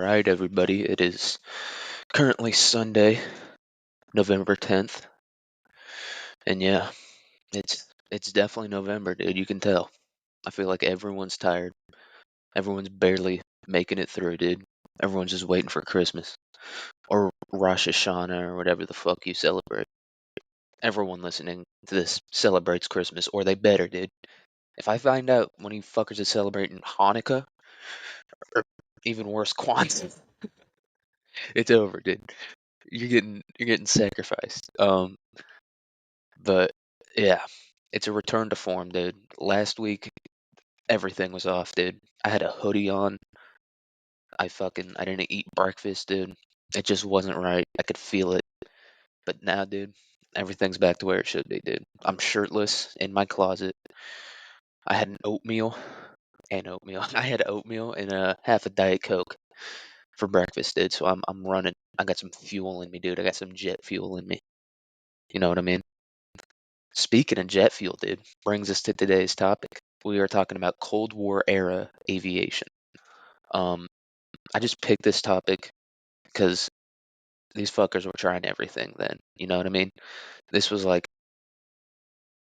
right, everybody. It is currently Sunday, November 10th, and yeah, it's definitely November, dude. You can tell. I feel like everyone's tired. Everyone's barely making it through, dude. Everyone's just waiting for Christmas or Rosh Hashanah or whatever the fuck you celebrate. Everyone listening to this celebrates Christmas, or they better, dude. If I find out one of you fuckers is celebrating Hanukkah, or even worse, Kwanzaa, it's over, dude. You're getting sacrificed. But yeah, it's a return to form, dude. Last week everything was off, dude. I had a hoodie on. I didn't eat breakfast, dude. It just wasn't right. I could feel it. But now, dude, everything's back to where it should be, dude. I'm shirtless in my closet. I had an oatmeal and oatmeal. I had oatmeal and half a Diet Coke for breakfast, dude. So I'm running. I got some fuel in me, dude. I got some jet fuel in me. You know what I mean? Speaking of jet fuel, dude, brings us to today's topic. We are talking about Cold War era aviation. Um, I just picked this topic because these fuckers were trying everything then. You know what I mean? This was like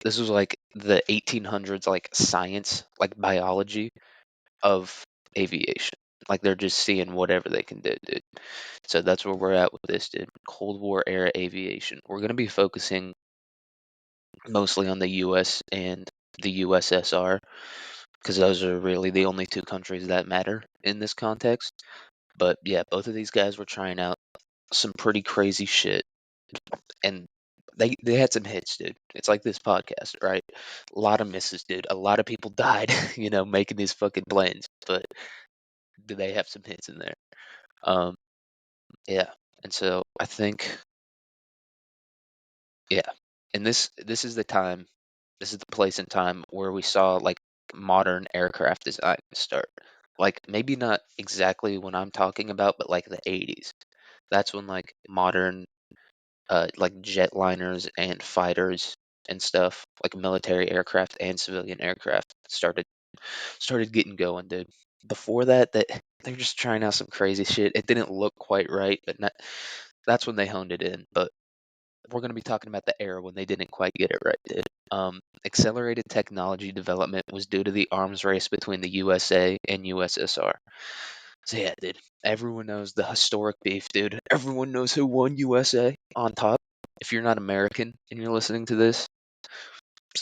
this was like the 1800s, like science, like biology of aviation. Like they're just seeing whatever they can do, dude. So that's where we're at with this, dude. Cold War era aviation. We're gonna be focusing mostly on the U.S. and the USSR because those are really the only two countries that matter in this context. But yeah, both of these guys were trying out some pretty crazy shit, and they had some hits, dude. It's like this podcast, right? A lot of misses, dude. A lot of people died, making these fucking planes. But do they have some hits in there? Um, yeah. And so I think, yeah, and this is the time, this is the place and time where we saw like modern aircraft design start. Like maybe not exactly when I'm talking about, but like the 80s. That's when like modern like jetliners and fighters and stuff, like military aircraft and civilian aircraft started getting going, dude. Before that, they're just trying out some crazy shit. It didn't look quite right, but that's when they honed it in. But we're going to be talking about the era when they didn't quite get it right, dude. Accelerated technology development was due to the arms race between the USA and USSR. So yeah, dude, everyone knows the historic beef, dude. Everyone knows who won USA on top. If you're not American and you're listening to this,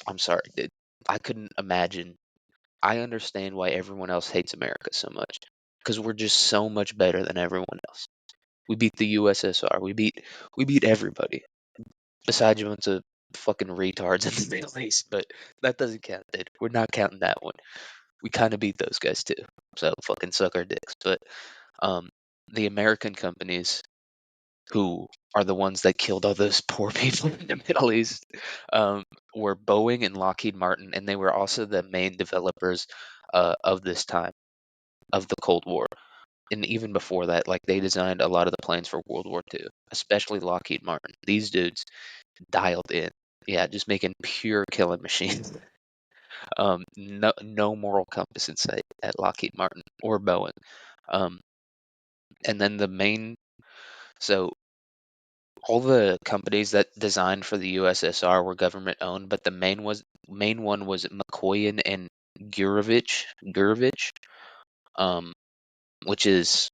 I'm sorry, dude. I couldn't imagine. I understand why everyone else hates America so much because we're just so much better than everyone else. We beat the USSR. We beat everybody besides a bunch of fucking retards in the Middle East. But that doesn't count, dude. We're not counting that one. We kind of beat those guys too. So fucking suck our dicks. But um, the American companies who are the ones that killed all those poor people in the Middle East were Boeing and Lockheed Martin, and they were also the main developers of this time of the Cold War. And even before that, like they designed a lot of the planes for World War II, especially Lockheed Martin. These dudes dialed in. Yeah, just making pure killing machines. No moral compass in sight at Lockheed Martin or Boeing. Um, and then so all the companies that designed for the USSR were government owned, but the main one was Mikoyan and Gurevich, um, which is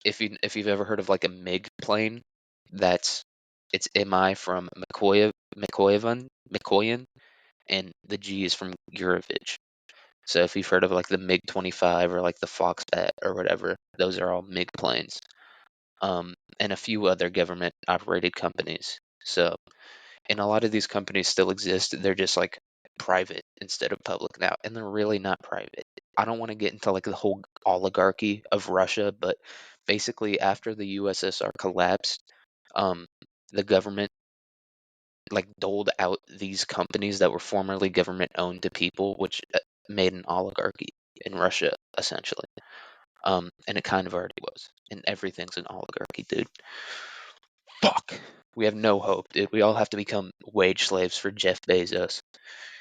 if you've ever heard of like a MiG plane, that's it's Mi from Mikoyan, and the G is from Gurevich. So if you've heard of like the MiG 25 or like the Foxbat or whatever, those are all MiG planes. And a few other government operated companies. So, and a lot of these companies still exist. They're just like private instead of public now, and they're really not private. I don't want to get into like the whole oligarchy of Russia, but basically after the USSR collapsed, um, the government like doled out these companies that were formerly government owned to people, which made an oligarchy in Russia essentially. And it kind of already was, and everything's an oligarchy, dude. Fuck. We have no hope, dude. We all have to become wage slaves for Jeff Bezos.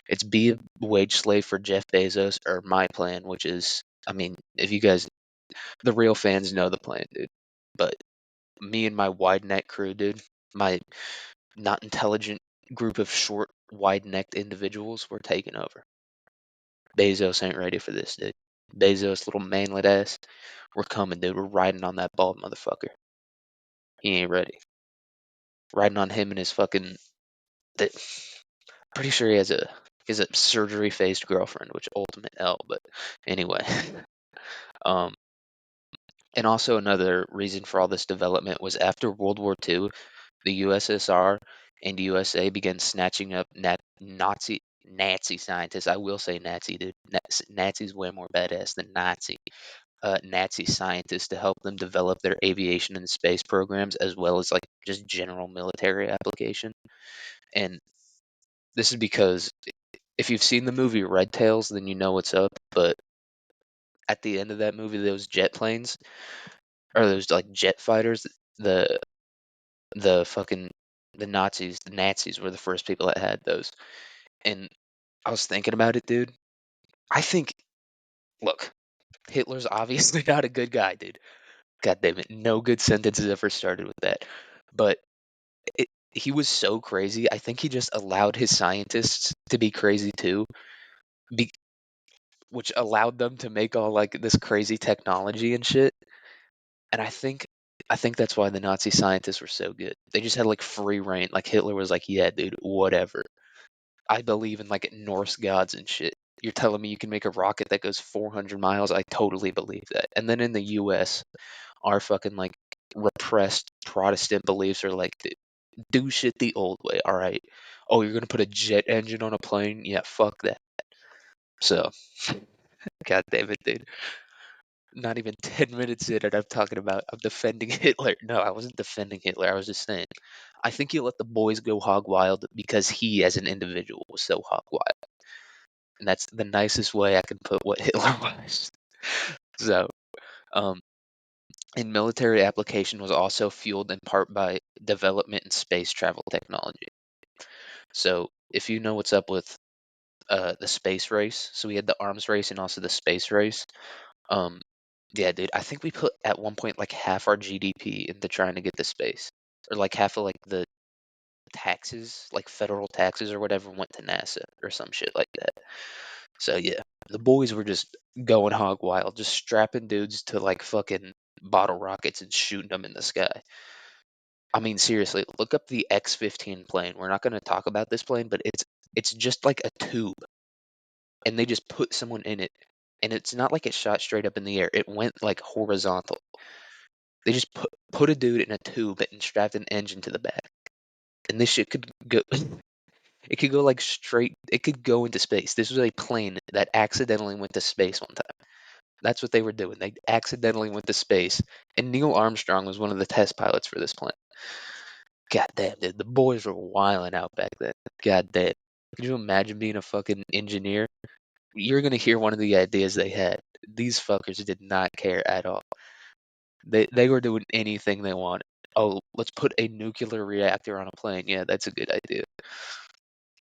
It's be a wage slave for Jeff Bezos or my plan, which is, I mean, if you guys the real fans know the plan, dude. But me and my wide neck crew, dude, my not intelligent group of short, wide necked individuals were taking over. Bezos ain't ready for this, dude. Bezos, little manlet ass, we're coming, dude. We're riding on that bald motherfucker. He ain't ready. Riding on him and his fucking. Pretty sure he has a surgery faced girlfriend, which ultimate L. But anyway, um, and also another reason for all this development was after World War II, the USSR and USA began snatching up Nazi scientists. I will say Nazi, dude. Nazi's way more badass than Nazi. Nazi scientists to help them develop their aviation and space programs as well as like just general military application. And this is because if you've seen the movie Red Tails, then you know what's up. But at the end of that movie, those jet planes or those like jet fighters, the the fucking the Nazis were the first people that had those. And I was thinking about it, dude. I think, look, Hitler's obviously not a good guy, dude. God damn it, no good sentences ever started with that. But he was so crazy. I think he just allowed his scientists to be crazy too, be, which allowed them to make all like this crazy technology and shit. And I think that's why the Nazi scientists were so good. They just had like free reign. Like Hitler was like, "Yeah, dude, whatever. I believe in like Norse gods and shit. You're telling me you can make a rocket that goes 400 miles? I totally believe that." And then in the U.S., our fucking like repressed Protestant beliefs are like, do shit the old way, all right? Oh, you're gonna put a jet engine on a plane? Yeah, fuck that. So, god damn it, dude. Not even 10 minutes in, and I'm defending Hitler. No, I wasn't defending Hitler. I was just saying, I think he let the boys go hog wild because he, as an individual, was so hog wild. And that's the nicest way I can put what Hitler was. So, um, and military application was also fueled in part by development in space travel technology. So, if you know what's up with the space race, so we had the arms race and also the space race. Um, yeah, dude, I think we put at one point like half our GDP into trying to get to space, or like half of like the taxes, like federal taxes or whatever, went to NASA or some shit like that. So yeah, the boys were just going hog wild, just strapping dudes to like fucking bottle rockets and shooting them in the sky. I mean, seriously, look up the X-15 plane. We're not going to talk about this plane, but it's just like a tube, and they just put someone in it, and it's not like it shot straight up in the air. It went like horizontal. They just put a dude in a tube and strapped an engine to the back, and this shit could go. It could go like straight. It could go into space. This was a plane that accidentally went to space one time. That's what they were doing. They accidentally went to space, and Neil Armstrong was one of the test pilots for this plane. God damn, dude, the boys were wilding out back then. God damn. Could you imagine being a fucking engineer? You're gonna hear one of the ideas they had. These fuckers did not care at all. They were doing anything they wanted. Oh, let's put a nuclear reactor on a plane. Yeah, that's a good idea.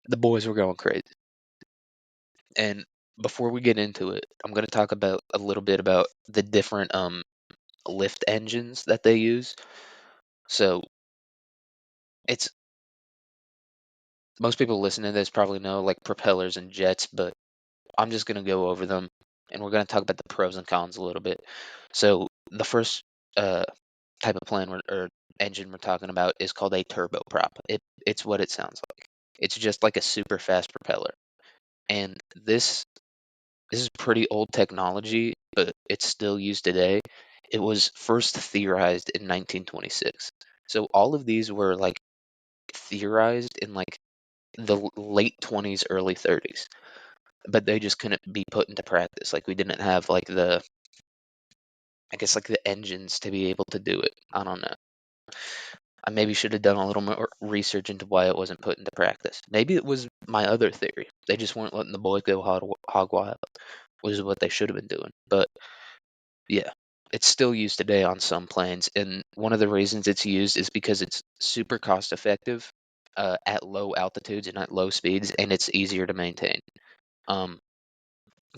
The boys were going crazy. And before we get into it, I'm gonna talk about a little bit about the different lift engines that they use. So it's most people listening to this probably know like propellers and jets, but I'm just gonna go over them, and we're gonna talk about the pros and cons a little bit. So the first uh, type of plane or engine we're talking about is called a turboprop. It's what it sounds like. It's just like a super fast propeller, and this is pretty old technology, but it's still used today. It was first theorized in 1926. So all of these were like theorized in like the late 20s, early 30s, but they just couldn't be put into practice. Like we didn't have like I guess like the engines to be able to do it. I don't know. I maybe should have done a little more research into why it wasn't put into practice. Maybe it was my other theory. They just weren't letting the boys go hog wild, which is what they should have been doing. But yeah, it's still used today on some planes, and one of the reasons it's used is because it's super cost effective at low altitudes and at low speeds, and it's easier to maintain. Um,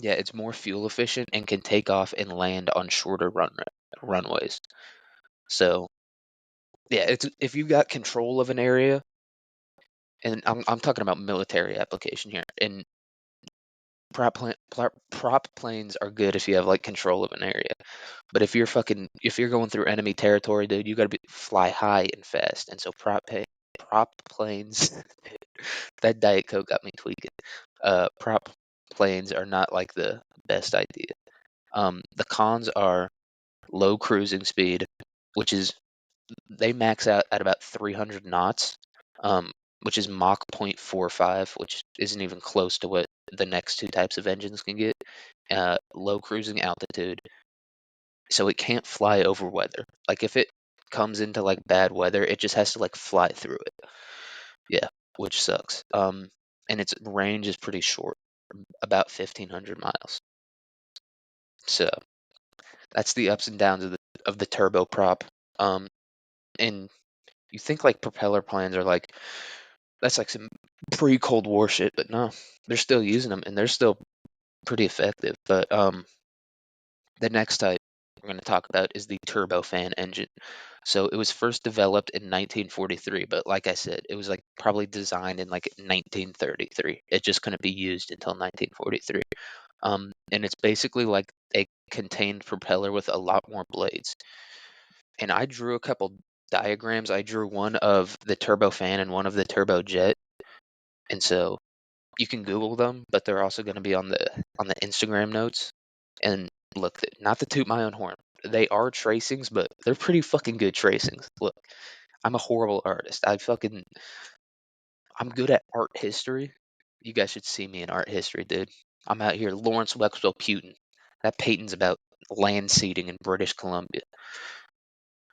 Yeah, it's more fuel efficient and can take off and land on shorter runways. So yeah, it's if you've got control of an area, and I'm talking about military application here, and prop planes are good if you have like control of an area. But if you're going through enemy territory, dude, you got to fly high and fast. And so prop planes, that Diet Coke got me tweaking. Prop planes are not like the best idea. The cons are low cruising speed, which is they max out at about 300 knots, um, which is Mach 0.45, which isn't even close to what the next two types of engines can get. Low cruising altitude, so it can't fly over weather. Like if it comes into like bad weather, it just has to like fly through it. Yeah, which sucks. And its range is pretty short, about 1,500 miles. So that's the ups and downs of the turboprop. Um, and you think like propeller planes are like that's like some pre-Cold War shit, but no, they're still using them and they're still pretty effective. But the next type we're going to talk about is the turbofan engine. So it was first developed in 1943, but like I said, it was like probably designed in like 1933. It just couldn't be used until 1943. And it's basically like a contained propeller with a lot more blades. And I drew a couple diagrams. I drew one of the turbofan and one of the turbojet. And so you can Google them, but they're also going to be on the Instagram notes. And look, not to toot my own horn, they are tracings, but they're pretty fucking good tracings. Look, I'm a horrible artist. I'm good at art history. You guys should see me in art history, dude. I'm out here, Lawrence Wexwell Putin. That painting's about land seeding in British Columbia.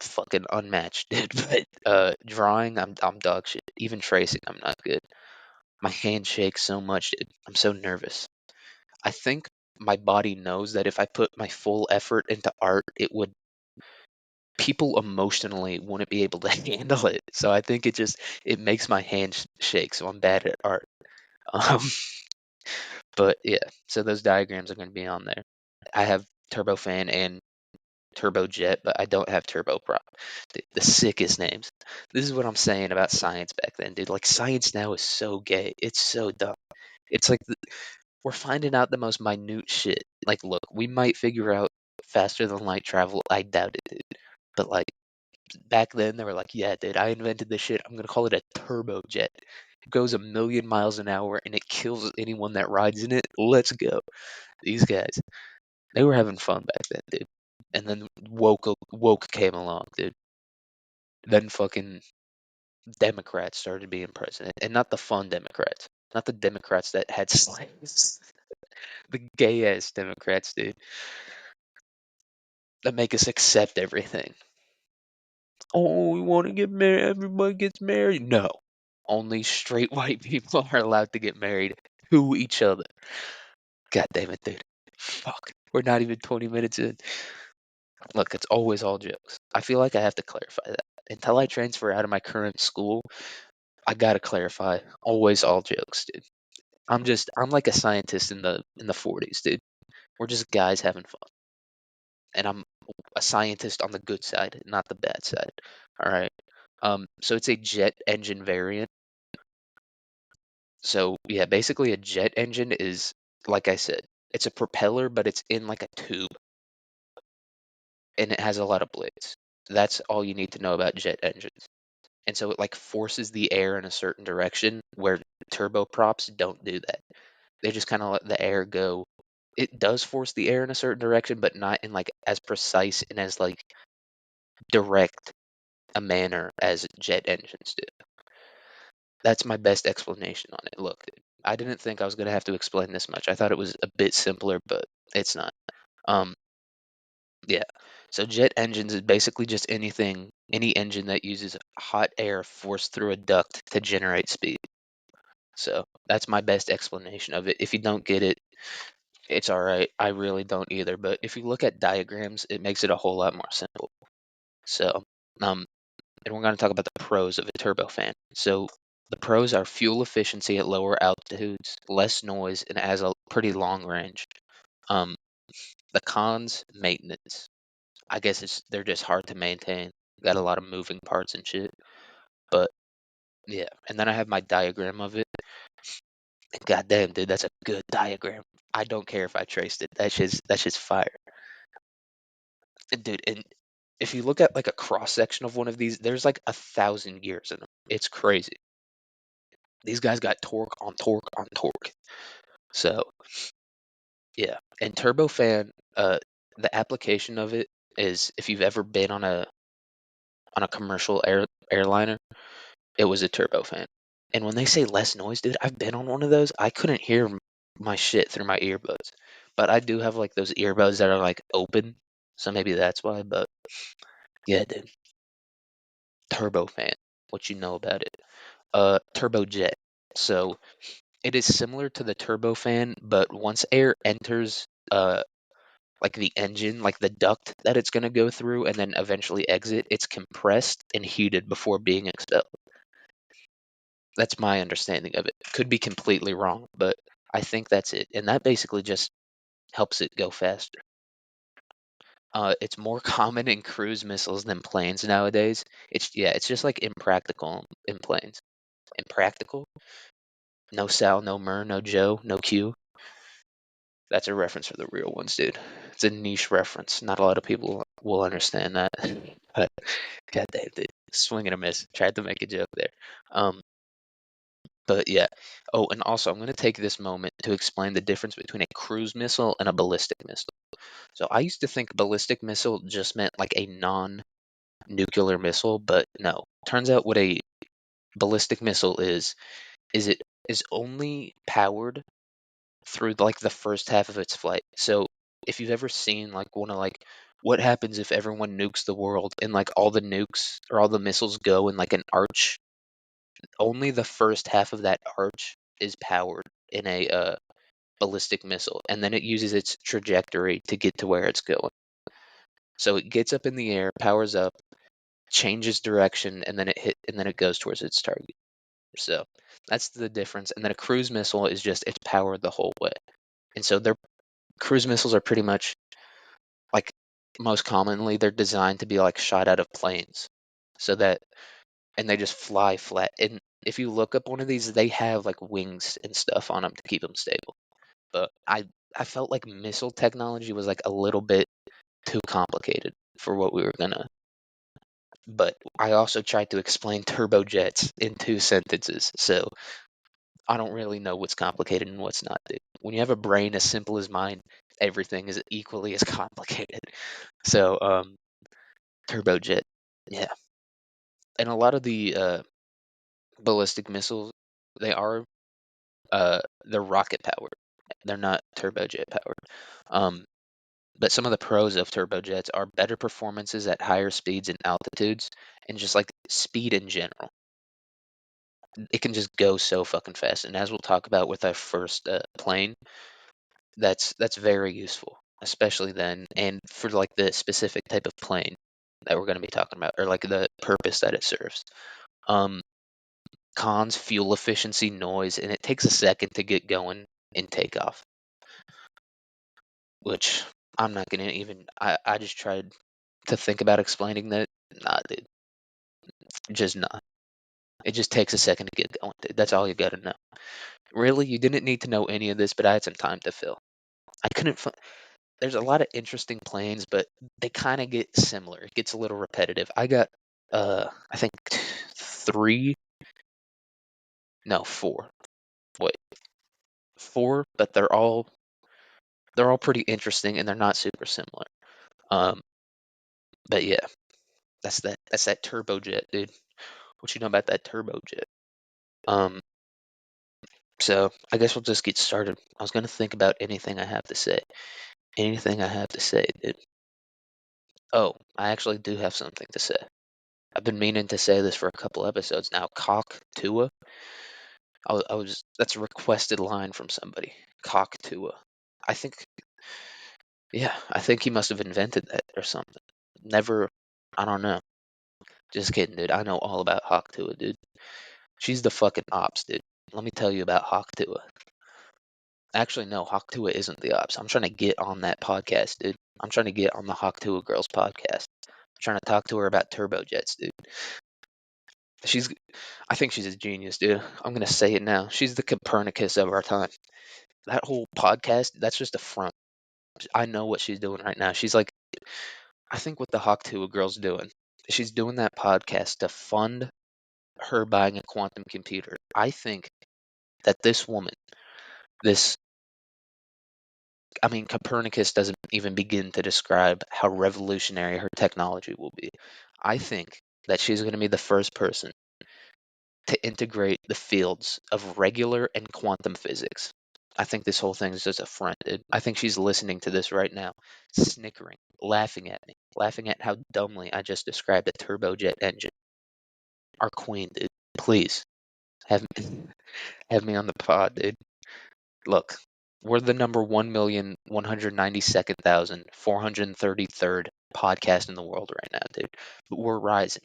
Fucking unmatched, dude. But drawing, I'm dog shit. Even tracing, I'm not good. My hand shakes so much, dude. I'm so nervous. I think my body knows that if I put my full effort into art, people emotionally wouldn't be able to handle it. So I think it makes my hand shake. So I'm bad at art. Um, but yeah, so those diagrams are going to be on there. I have turbofan and turbojet, but I don't have turboprop. The sickest names. This is what I'm saying about science back then, dude. Like science now is so gay. It's so dumb. It's like we're finding out the most minute shit. Like, look, we might figure out faster than light travel. I doubt it, dude. But like back then, they were like, "Yeah, dude, I invented this shit. I'm gonna call it a turbojet. It goes 1,000,000 miles an hour and it kills anyone that rides in it. Let's go." These guys, they were having fun back then, dude. And then woke came along, dude. Then fucking Democrats started being president, and not the fun Democrats, not the Democrats that had slaves. The gay ass Democrats, dude, that make us accept everything. Oh, we want to get married. Everybody gets married. No, only straight white people are allowed to get married to each other. God damn it, dude. Fuck. We're not even 20 minutes in. Look, it's always all jokes. I feel like I have to clarify that. Until I transfer out of my current school, I gotta clarify. Always all jokes, dude. I'm like a scientist in the 40s, dude. We're just guys having fun. And I'm a scientist on the good side, not the bad side. All right. So it's a jet engine variant. So yeah, basically a jet engine is like I said, it's a propeller, but it's in like a tube and it has a lot of blades. That's all you need to know about jet engines. And so it like forces the air in a certain direction where turboprops don't do that. They just kind of let the air go. It does force the air in a certain direction, but not in like as precise and as like direct a manner as jet engines do. That's my best explanation on it. Look, I didn't think I was going to have to explain this much. I thought it was a bit simpler, but it's not. Um, yeah. So jet engines is basically just any engine that uses hot air forced through a duct to generate speed. So that's my best explanation of it. If you don't get it, it's all right. I really don't either. But if you look at diagrams, it makes it a whole lot more simple. So, um, and we're going to talk about the pros of a turbofan. So the pros are fuel efficiency at lower altitudes, less noise, and has a pretty long range. Um, the cons, maintenance. I guess they're just hard to maintain. Got a lot of moving parts and shit. But yeah, and then I have my diagram of it. And goddamn, dude, that's a good diagram. I don't care if I traced it. That's just fire. And dude, and if you look at like a cross section of one of these, there's like 1,000 gears in them. It's crazy. These guys got torque on torque on torque. So yeah, and turbofan, the application of it is if you've ever been on a commercial airliner, it was a turbofan. And when they say less noise, dude, I've been on one of those. I couldn't hear my shit through my earbuds, but I do have like those earbuds that are like open, so maybe that's why. But yeah, dude, turbofan. What you know about it? Turbojet. So it is similar to the turbofan, but once air enters like the engine, like the duct that it's going to go through and then eventually exit, it's compressed and heated before being expelled. That's my understanding of it. Could be completely wrong, but I think that's it. And that basically just helps it go faster. It's more common in cruise missiles than planes nowadays. It's just like impractical in planes. Impractical? No Sal, no Mur, no Joe, no Q. That's a reference for the real ones, dude. It's a niche reference. Not a lot of people will understand that. But God damn, dude. Swing and a miss. Tried to make a joke there. Um, but yeah. Oh, and also, I'm going to take this moment to explain the difference between a cruise missile and a ballistic missile. So I used to think ballistic missile just meant like a non-nuclear missile, but no. Turns out what a ballistic missile is it is only powered through like the first half of its flight. So if you've ever seen like one of like what happens if everyone nukes the world and like all the nukes or all the missiles go in like an arch, only the first half of that arch is powered in a ballistic missile, and then it uses its trajectory to get to where it's going. So it gets up in the air, powers up, changes direction, and then it goes towards its target. So that's the difference. And then a cruise missile is just it's powered the whole way. And so their cruise missiles are pretty much like most commonly they're designed to be like shot out of planes. So that and they just fly flat. And if you look up one of these, they have like wings and stuff on them to keep them stable. But I felt like missile technology was like a little bit too complicated for what we were gonna. But I also tried to explain turbojets in 2 sentences, so I don't really know what's complicated and what's not, dude. When you have a brain as simple as mine, everything is equally as complicated. So, turbojet, yeah. And a lot of the ballistic missiles, they are they're rocket powered. They're not turbojet powered. Um, but some of the pros of turbojets are better performances at higher speeds and altitudes, and just like speed in general. It can just go so fucking fast. And as we'll talk about with our first plane, that's very useful, especially then, and for like the specific type of plane that we're going to be talking about, or like the purpose that it serves. Um, cons: fuel efficiency, noise, and it takes a second to get going in takeoff. Which I'm not gonna even. I just tried to think about explaining that. Nah, dude, just not. It just takes a second to get going, dude. That's all you gotta know. Really, you didn't need to know any of this, but I had some time to fill. I couldn't. There's a lot of interesting planes, but they kind of get similar. It gets a little repetitive. I got, I think three, no, four. Wait, four, but they're all pretty interesting and they're not super similar. Um, but yeah, that's that turbojet, dude. What you know about that turbojet? Um, so I guess we'll just get started. I was gonna think about anything I have to say. Anything I have to say, dude. Oh, I actually do have something to say. I've been meaning to say this for a couple episodes now. Cock Tua. I was that's a requested line from somebody. Cock Tua. I think yeah, I think he must have invented that or something. Never I don't know. Just kidding, dude. I know all about Hawk Tua, dude. She's the fucking ops, dude. Let me tell you about Hawk Tua. Actually, no, Hawk Tuah isn't the ops. I'm trying to get on that podcast, dude. I'm trying to get on the Hawk Tuah girls podcast. I'm trying to talk to her about turbojets, dude. She's, I think she's a genius, dude. I'm gonna say it now. She's the Copernicus of our time. That whole podcast, that's just a front. I know what she's doing right now. She's like, I think what the Hawk Tuah girl's doing, she's doing that podcast to fund her buying a quantum computer. I think that this woman, this, I mean, Copernicus doesn't even begin to describe how revolutionary her technology will be. I think that she's going to be the first person to integrate the fields of regular and quantum physics. I think this whole thing is just a front, dude. I think she's listening to this right now, snickering, laughing at me, laughing at how dumbly I just described a turbojet engine. Our queen, dude. Please have have me on the pod, dude. Look, we're the number 1,192,433rd podcast in the world right now, dude. But we're rising.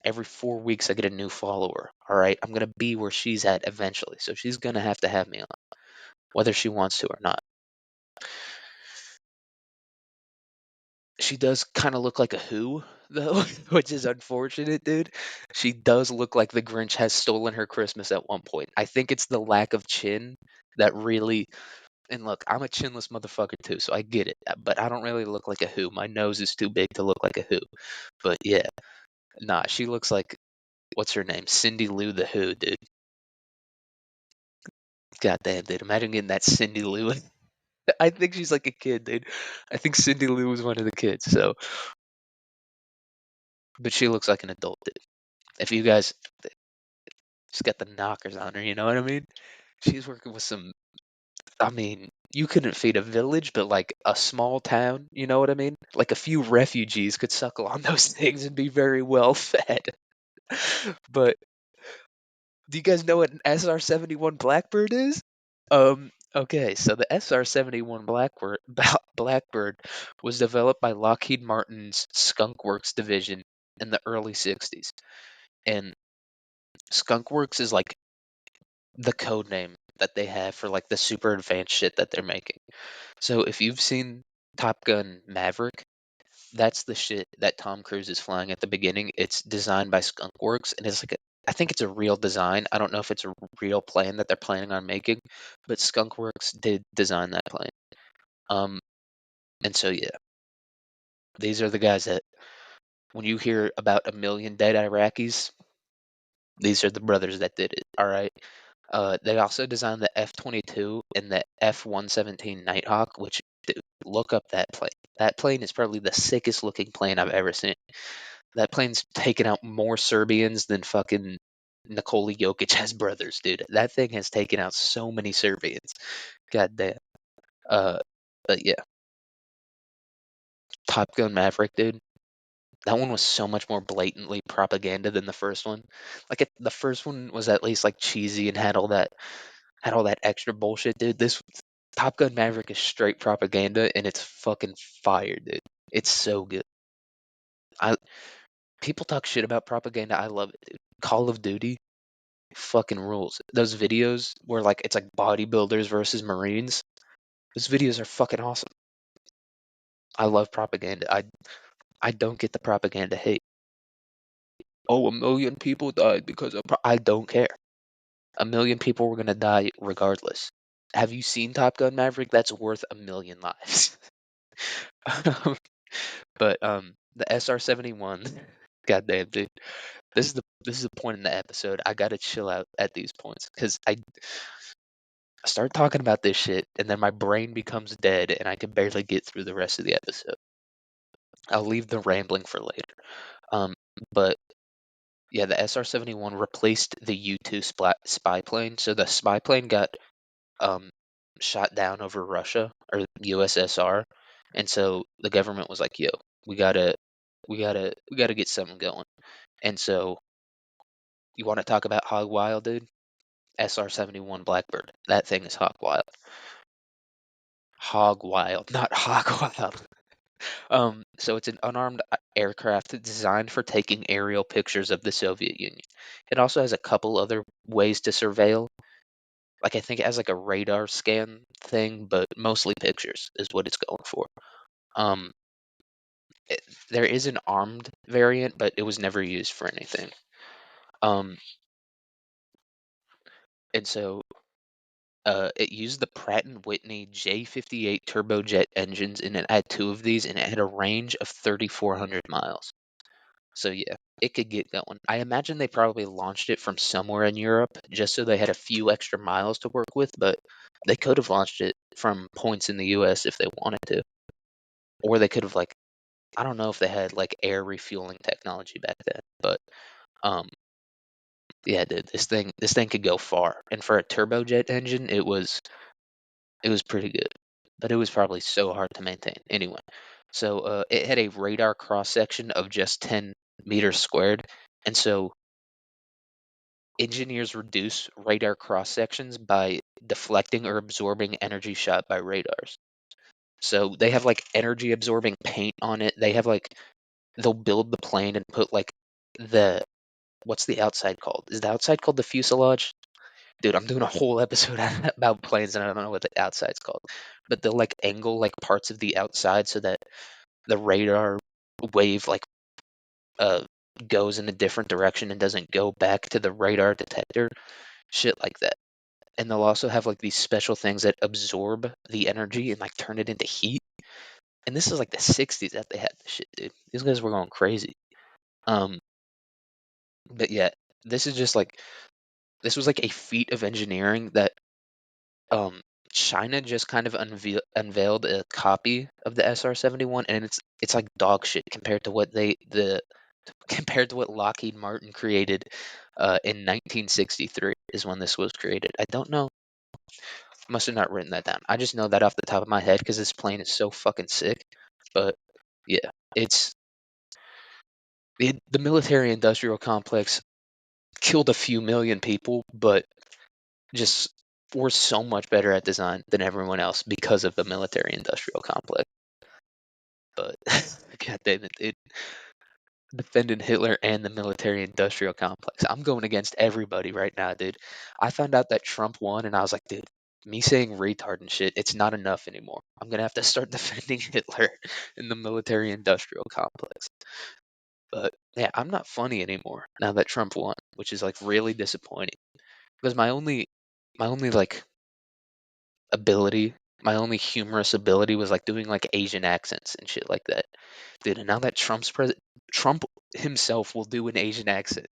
Every 4 weeks, I get a new follower. All right, I'm gonna be where she's at eventually, so she's gonna have me on, whether she wants to or not. She does kind of look like a Who, though, which is unfortunate, dude. She does look like the Grinch has stolen her Christmas at one point. I think it's the lack of chin that really. And look, I'm a chinless motherfucker too, so I get it. But I don't really look like a Who. My nose is too big to look like a Who. But yeah, nah, she looks like, what's her name? Cindy Lou the Who, dude. Goddamn, dude. Imagine getting that Cindy Lou. I think she's like a kid, dude. I think Cindy Lou was one of the kids. So, but she looks like an adult, dude. If you guys, she's got the knockers on her. You know what I mean? She's working with some. I mean, you couldn't feed a village, but like a small town. You know what I mean? Like a few refugees could suckle on those things and be very well fed. But do you guys know what an SR-71 Blackbird is? Okay, so the SR-71 Blackbird was developed by Lockheed Martin's Skunk Works division in the early 60s. And Skunk Works is like the code name that they have for like the super advanced shit that they're making. So if you've seen Top Gun Maverick, that's the shit that Tom Cruise is flying at the beginning. It's designed by Skunk Works, and it's like I think it's a real design. I don't know if it's a real plane that they're planning on making, but Skunk Works did design that plane. Um, and so yeah, these are the guys that when you hear about a million dead Iraqis, these are the brothers that did it. All right. They also designed the F-22 and the F-117 Nighthawk, which dude, look up that plane. That plane is probably the sickest looking plane I've ever seen. That plane's taken out more Serbians than fucking Nikola Jokic has brothers, dude. That thing has taken out so many Serbians. God damn. Uh, but yeah, Top Gun Maverick, dude. That one was so much more blatantly propaganda than the first one. Like the first one was at least like cheesy and had all that extra bullshit, dude. This Top Gun Maverick is straight propaganda and it's fucking fire, dude. It's so good. I People talk shit about propaganda. I love it, dude. Call of Duty fucking rules. Those videos where like it's like bodybuilders versus Marines. Those videos are fucking awesome. I love propaganda. I don't get the propaganda hate. Oh, a million people died because of I don't care. A million people were gonna die regardless. Have you seen Top Gun Maverick? That's worth a million lives. But the SR-71, goddamn dude, this is the point in the episode. I gotta chill out at these points because I start talking about this shit and then my brain becomes dead and I can barely get through the rest of the episode. I'll leave the rambling for later. Um, but yeah, the SR-71 replaced the U-2 spy plane. So the spy plane got um shot down over Russia or USSR, and so the government was like, "Yo, we gotta, we gotta get something going." And so you want to talk about hog wild, dude? SR-71 Blackbird. That thing is hog wild. Hog wild, not hog wild. So it's an unarmed aircraft designed for taking aerial pictures of the Soviet Union. It also has a couple other ways to surveil, Like I think it has like a radar scan thing, but mostly pictures is what it's going for. Um, there is an armed variant, but it was never used for anything. Um, and so it used the Pratt and Whitney J58 turbojet engines, and it had two of these, and it had a range of 3,400 miles. So yeah, it could get going. I imagine they probably launched it from somewhere in Europe just so they had a few extra miles to work with, but they could have launched it from points in the US if they wanted to. Or they could have like I don't know if they had like air refueling technology back then, but um yeah, dude, this thing could go far. And for a turbojet engine, it was pretty good. But it was probably so hard to maintain. Anyway, so it had a radar cross section of just 10 meters squared. And so engineers reduce radar cross sections by deflecting or absorbing energy shot by radars. So they have like energy absorbing paint on it. They have like they'll build the plane and put like the what's the outside called? Is the outside called the fuselage? Dude, I'm doing a whole episode about planes and I don't know what the outside's called. But they'll like angle like parts of the outside so that the radar wave like uh goes in a different direction and doesn't go back to the radar detector. Shit like that. And they'll also have like these special things that absorb the energy and like turn it into heat. And this is like the 60s that they had this shit, dude. These guys were going crazy. Um, but yeah, this is just like this was like a feat of engineering that um China just kind of unveiled a copy of the SR-71, and it's like dog shit compared to what compared to what Lockheed Martin created in 1963 is when this was created. I don't know, must have not written that down. I just know that off the top of my head because this plane is so fucking sick. But yeah, it's the military industrial complex killed a few million people, but just we're so much better at design than everyone else because of the military industrial complex. But god damn it, defending Hitler and the military industrial complex. I'm going against everybody right now, dude. I found out that Trump won and I was like, dude, me saying retard and shit, it's not enough anymore. I'm gonna have to start defending Hitler in the military industrial complex. But yeah, I'm not funny anymore now that Trump won, which is like really disappointing. Because my only like ability, my only humorous ability was like doing like Asian accents and shit like that. Dude, and now that Trump's president, Trump himself will do an Asian accent.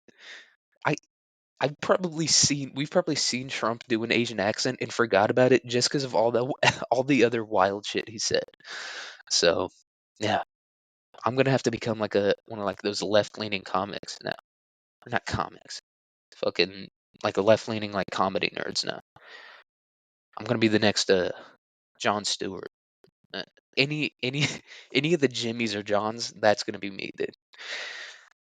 I we've probably seen Trump do an Asian accent and forgot about it just because of all the all the other wild shit he said. So yeah, I'm gonna have to become like a one of like those left leaning comics now. Or not comics, fucking like a left leaning like comedy nerds now. I'm gonna be the next Jon Stewart. Uh, any any of the Jimmys or Johns, that's gonna be me, dude.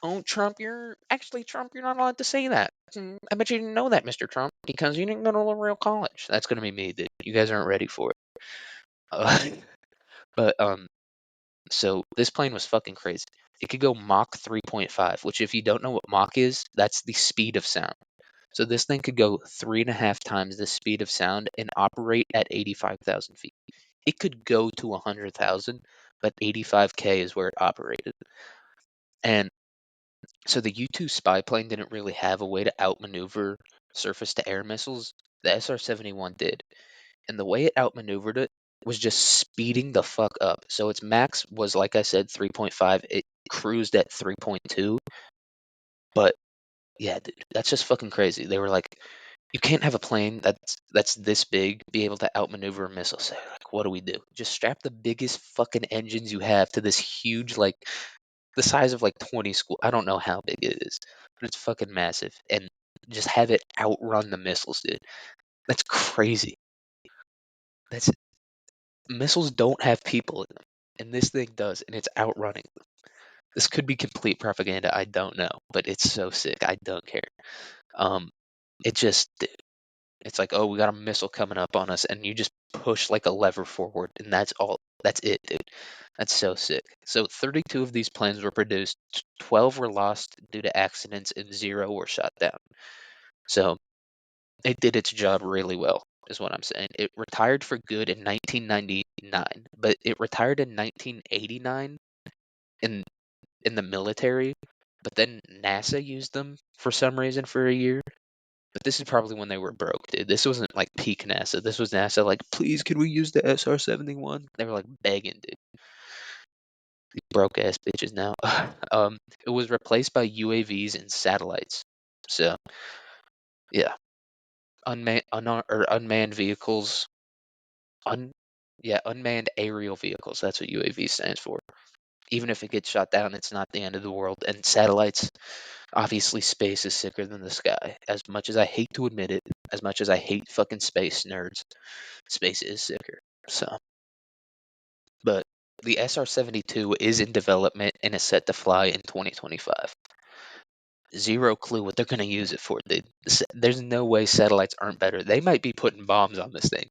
Oh, Trump, Trump, you're not allowed to say that. I bet you didn't know that, Mr. Trump, because you didn't go to a real college. That's gonna be me, dude. You guys aren't ready for it. Uh, but so this plane was fucking crazy. It could go Mach 3.5, which if you don't know what Mach is, that's the speed of sound. So this thing could go 3.5 times the speed of sound and operate at 85,000 feet. It could go to 100,000, but 85K is where it operated. And so the U-2 spy plane didn't really have a way to outmaneuver surface-to-air missiles. The SR-71 did. And the way it outmaneuvered it was just speeding the fuck up. So its max was, like I said, 3.5. It cruised at 3.2. But yeah, dude, that's just fucking crazy. They were like, you can't have a plane that's this big be able to outmaneuver a missile. So like, what do we do? Just strap the biggest fucking engines you have to this huge, like the size of like 20 school. I don't know how big it is, but it's fucking massive, and just have it outrun the missiles, dude. That's crazy. That's missiles don't have people in them, and this thing does, and it's outrunning them. This could be complete propaganda. I don't know, but it's so sick. I don't care. Um, it just it's like, oh, we got a missile coming up on us, and you just push like a lever forward, and that's all. That's it, dude. That's so sick. So 32 of these planes were produced, 12 were lost due to accidents, and 0 were shot down. So it did its job really well, is what I'm saying. It retired for good in 1999, but it retired in 1989 in in the military. But then NASA used them for some reason for a year. But this is probably when they were broke, dude. This wasn't like peak NASA. This was NASA like, please, can we use the SR-71? They were like begging, dude. These broke ass bitches now. It was replaced by UAVs and satellites. So yeah, unmanned vehicles, un yeah, unmanned aerial vehicles. That's what UAV stands for. Even if it gets shot down, it's not the end of the world. And satellites, obviously, space is sicker than the sky. As much as I hate to admit it, as much as I hate fucking space nerds, space is sicker. So, but the SR-72 is in development and is set to fly in 2025. Zero clue what they're going to use it for, dude. There's no way satellites aren't better. They might be putting bombs on this thing.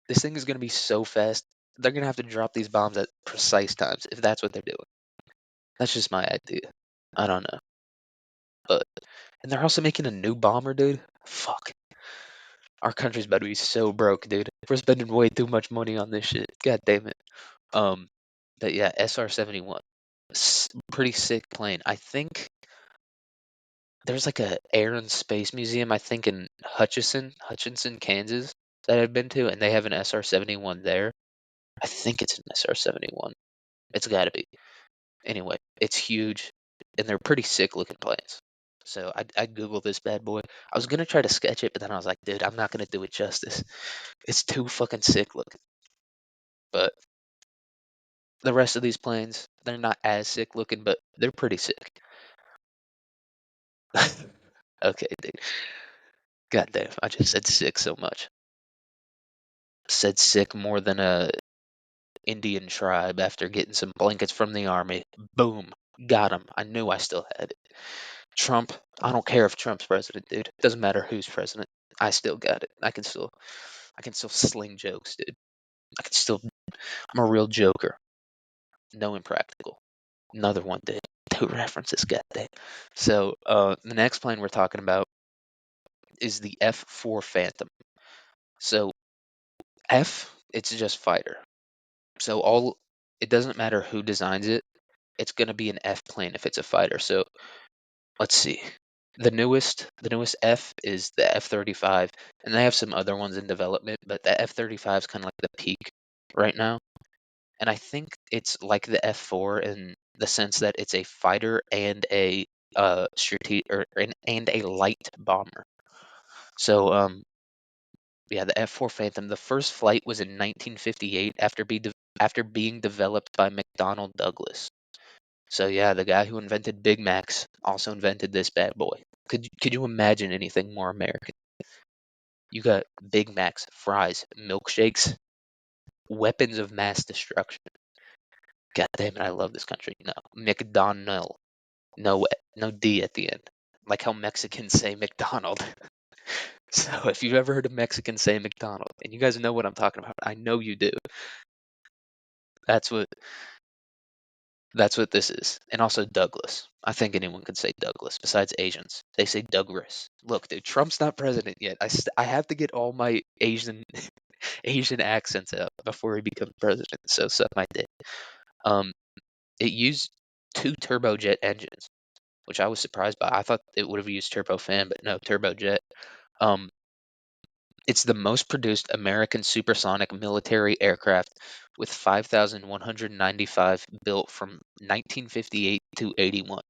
This thing is going to be so fast. They're going to have to drop these bombs at precise times if that's what they're doing. That's just my idea. I don't know. But and they're also making a new bomber, dude. Fuck. Our country's about to be so broke, dude. We're spending way too much money on this shit. God damn it. Um, but yeah, SR-71, pretty sick plane. I think there's like a Air and Space Museum, I think in Hutchinson, Kansas, that I've been to, and they have an SR-71 there. I think it's an SR-71. It's got to be. Anyway, it's huge, and they're pretty sick looking planes. So I'd Google this bad boy. I was gonna try to sketch it, but then I was like, dude, I'm not gonna do it justice. It's too fucking sick looking. But the rest of these planes, they're not as sick looking, but they're pretty sick. Okay, dude. Goddamn, I just said sick so much. Said sick more than a Indian tribe after getting some blankets from the army. Boom, got him. I knew I still had it. Trump, I don't care if Trump's president, dude. It doesn't matter who's president. I still got it. I can still sling jokes, dude. I'm a real joker. No impractical. Another one, dude. Two references, goddamn. So, the next plane we're talking about is the F-4 Phantom. So, it's just fighter. So it doesn't matter who designs it. It's gonna be an F plane if it's a fighter. So let's see. The newest F is the F-35, and they have some other ones in development, but the F-35 is kind of like the peak right now. And I think it's like the F-4 in the sense that it's a fighter and a and a light bomber. So yeah, the F-4 Phantom. The first flight was in 1958 after being developed by McDonnell Douglas. So yeah, the guy who invented Big Macs also invented this bad boy. Could you imagine anything more American? You got Big Macs, fries, milkshakes, weapons of mass destruction. God damn it, I love this country. No, McDonnell. No D at the end. Like how Mexicans say McDonald. So if you've ever heard a Mexican say McDonald, and you guys know what I'm talking about, I know you do. That's what That's what this is. And also Douglas. I think anyone could say Douglas besides Asians. They say Douglas. Look, dude, Trump's not president yet. I have to get all my Asian Asian accents out before he becomes president. So suck my dick. Um, it used two turbojet engines, which I was surprised by. I thought it would have used turbofan, but no, turbojet. Um, it's the most produced American supersonic military aircraft with 5,195 built from 1958 to 81.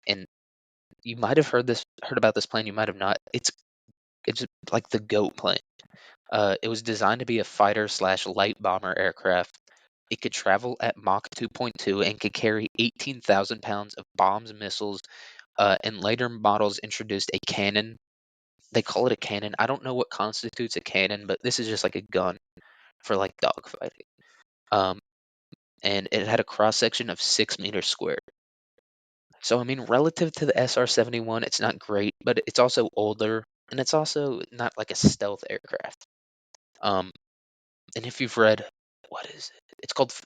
And you might have heard about this plane, you might have not. It's like the GOAT plane. It was designed to be a fighter slash light bomber aircraft. It could travel at Mach 2.2 and could carry 18,000 pounds of bombs, missiles, and later models introduced a cannon. They call it a cannon. I don't know what constitutes a cannon, but this is just like a gun for like dogfighting. Um, and it had a cross section of 6 meters squared. So I mean, relative to the SR-71, it's not great, but it's also older, and it's also not like a stealth aircraft. Um, and if you've read, what is it?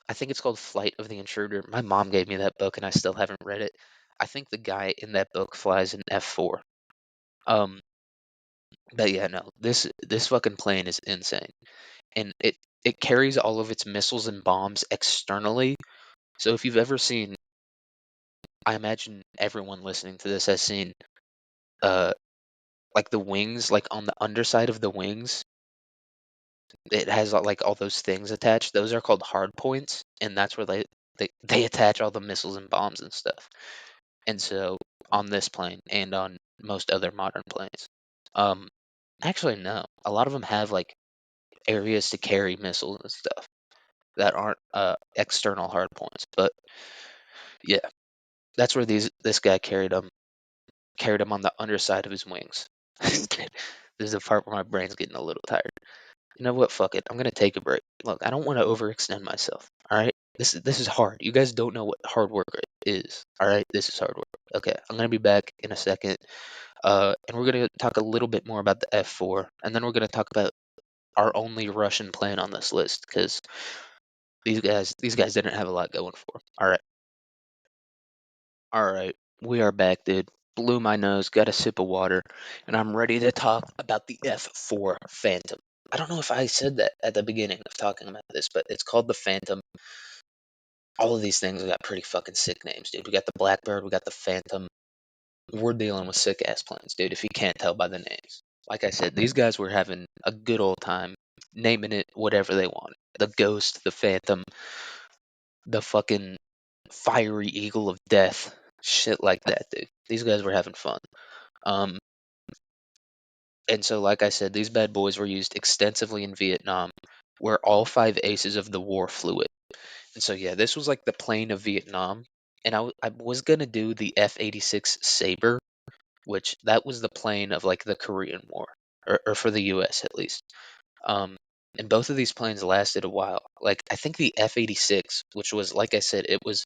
I think it's called Flight of the Intruder. My mom gave me that book, and I still haven't read it. I think the guy in that book flies an F-4. Um, But yeah, no, this fucking plane is insane, and it carries all of its missiles and bombs externally. So if you've ever seen, I imagine everyone listening to this has seen, uh, like the wings, like on the underside of the wings, it has like all those things attached. Those are called hard points, and that's where they attach all the missiles and bombs and stuff. And so on this plane and on most other modern planes, um, actually no, a lot of them have like areas to carry missiles and stuff that aren't external hard points. But yeah, that's where this guy carried them on the underside of his wings. This is the part where my brain's getting a little tired. You know what? Fuck it. I'm gonna take a break. Look, I don't want to overextend myself. All right. This is hard. You guys don't know what hard work is. All right. This is hard work. Okay. I'm gonna be back in a second. And we're gonna talk a little bit more about the F4, and then we're gonna talk about our only Russian plane on this list because these guys didn't have a lot going for 'em. All right. All right. We are back, dude. Blew my nose. Got a sip of water, and I'm ready to talk about the F4 Phantom. I don't know if I said that at the beginning of talking about this, but it's called the Phantom. All of these things got pretty fucking sick names, dude. We got the Blackbird, we got the Phantom. We're dealing with sick ass planes, dude, if you can't tell by the names. Like I said, these guys were having a good old time naming it whatever they wanted. The Ghost, the Phantom, the fucking Fiery Eagle of Death, shit like that, dude. These guys were having fun. Um, and so, like I said, these bad boys were used extensively in Vietnam, where all five aces of the war flew it. And so, yeah, this was like the plane of Vietnam. And I was gonna do the F-86 Sabre, which that was the plane of like the Korean War, or for the U.S. at least. Um, and both of these planes lasted a while. Like I think the F-86, which was like I said, it was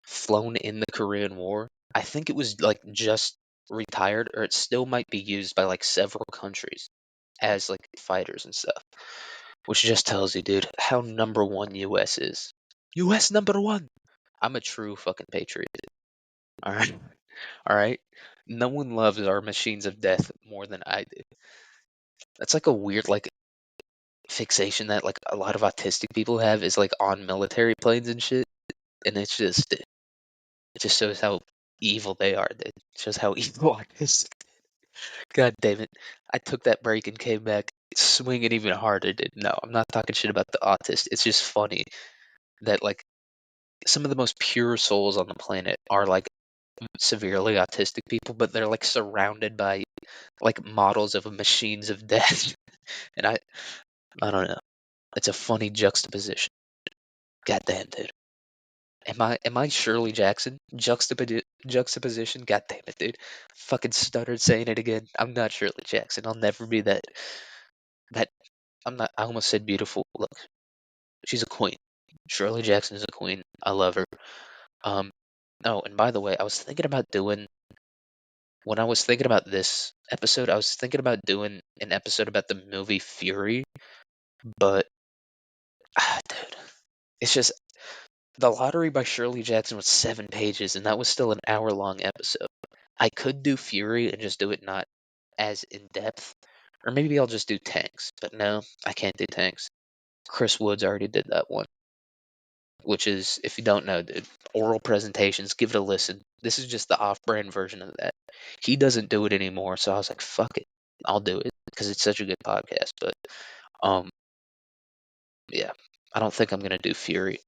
flown in the Korean War. I think it was like just retired, or it still might be used by like several countries as like fighters and stuff. Which just tells you, dude, how number one US is. US number one. I'm a true fucking patriot. All right. All right. No one loves our machines of death more than I do. That's like a weird like fixation that like a lot of autistic people have is like on military planes and shit. And it just shows how evil they are, dude. It shows how evil autists. God damn it. I took that break and came back swinging even harder, dude. No, I'm not talking shit about the autist. It's just funny that like some of the most pure souls on the planet are like severely autistic people, but they're like surrounded by like models of machines of death. And I don't know. It's a funny juxtaposition. Goddamn, dude. Am I Shirley Jackson? Juxtaposition? God damn it, dude. Fucking stuttered saying it again. I'm not Shirley Jackson. I'll never be that I'm not I almost said beautiful. Look, she's a queen. Shirley Jackson is a queen. I love her. Um oh, and by the way, when I was thinking about this episode, I was thinking about doing an episode about the movie Fury, but dude, it's just The Lottery by Shirley Jackson was 7 pages, and that was still an hour-long episode. I could do Fury and just do it not as in depth, or maybe I'll just do Tanks. But no, I can't do Tanks. Chris Woods already did that one, which is, if you don't know, dude, oral presentations. Give it a listen. This is just the off-brand version of that. He doesn't do it anymore, so I was like, fuck it, I'll do it because it's such a good podcast. But um, yeah, I don't think I'm gonna do Fury.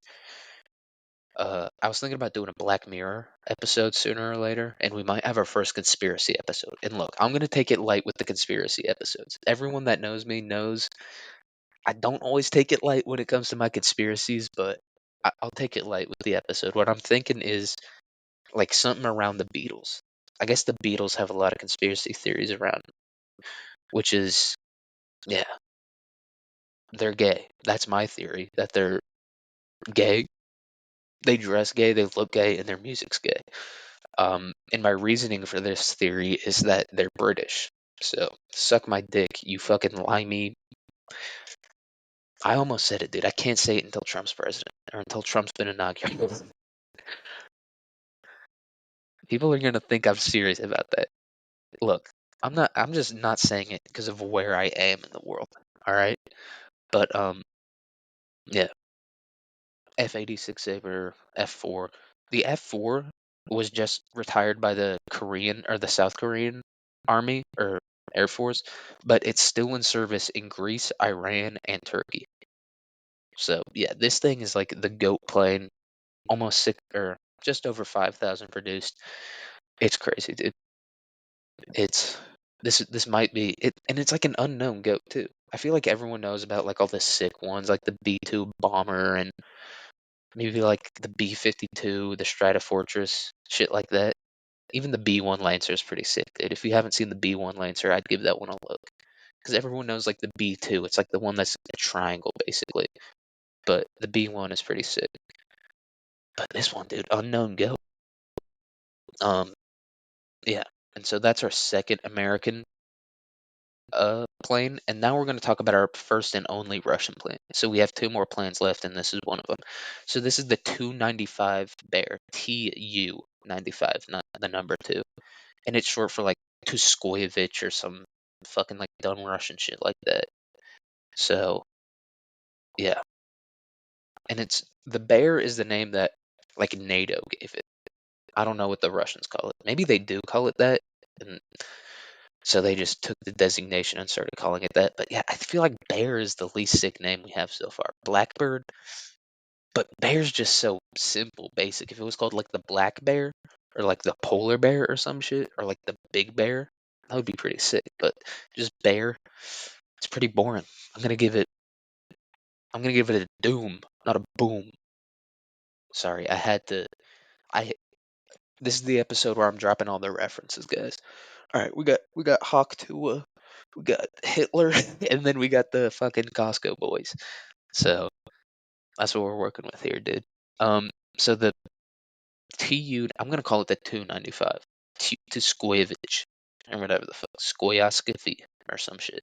I was thinking about doing a Black Mirror episode sooner or later, and we might have our first conspiracy episode. And look, I'm gonna take it light with the conspiracy episodes. Everyone that knows me knows I don't always take it light when it comes to my conspiracies, but I'll take it light with the episode. What I'm thinking is like something around the Beatles. I guess the Beatles have a lot of conspiracy theories around, which is, yeah, they're gay. That's my theory, that they're gay. They dress gay, they look gay, and their music's gay. And my reasoning for this theory is that they're British. So suck my dick, you fucking limey. I almost said it, dude. I can't say it until Trump's president or until Trump's been inaugurated. People are gonna think I'm serious about that. Look, I'm just not saying it because of where I am in the world. All right. But yeah, F-86 Sabre, F4. The F4 was just retired by the Korean or the South Korean Army or Air Force, but it's still in service in Greece, Iran, and Turkey. So yeah, this thing is like the GOAT plane, almost six or just over 5,000 produced. It's crazy, dude. It's this might be it, and it's like an unknown GOAT too. I feel like everyone knows about like all the sick ones, like the B-2 bomber and maybe like the B-52, the Stratofortress, shit like that. Even the B-1 Lancer is pretty sick, dude. If you haven't seen the B-1 Lancer, I'd give that one a look. Because everyone knows like the B-2. It's like the one that's a triangle, basically. But the B-1 is pretty sick. But this one, dude, unknown GOAT. Um, yeah. And so that's our second American plane, and now we're going to talk about our first and only Russian plane. So we have two more planes left, and this is one of them. So this is the Tu-95 Bear, Tu-95, not the number two, and it's short for like Tuskoyevich or some fucking like dumb Russian shit like that. So yeah, and it's the Bear is the name that like NATO gave it. I don't know what the Russians call it. Maybe they do call it that, and so they just took the designation and started calling it that. But yeah, I feel like Bear is the least sick name we have so far. Blackbird, but Bear's just so simple, basic. If it was called like the Black Bear or like the Polar Bear or some shit or like the Big Bear, that would be pretty sick. But just Bear, it's pretty boring. I'm gonna give it a doom, not a boom. Sorry, I had to. I This is the episode where I'm dropping all the references, guys. All right, we got Hawk Tuah, we got Hitler, and then we got the fucking Costco boys. So that's what we're working with here, dude. So the I'm gonna call it the 295, Tuskoyevich, or whatever the fuck, Skoyaskivy or some shit.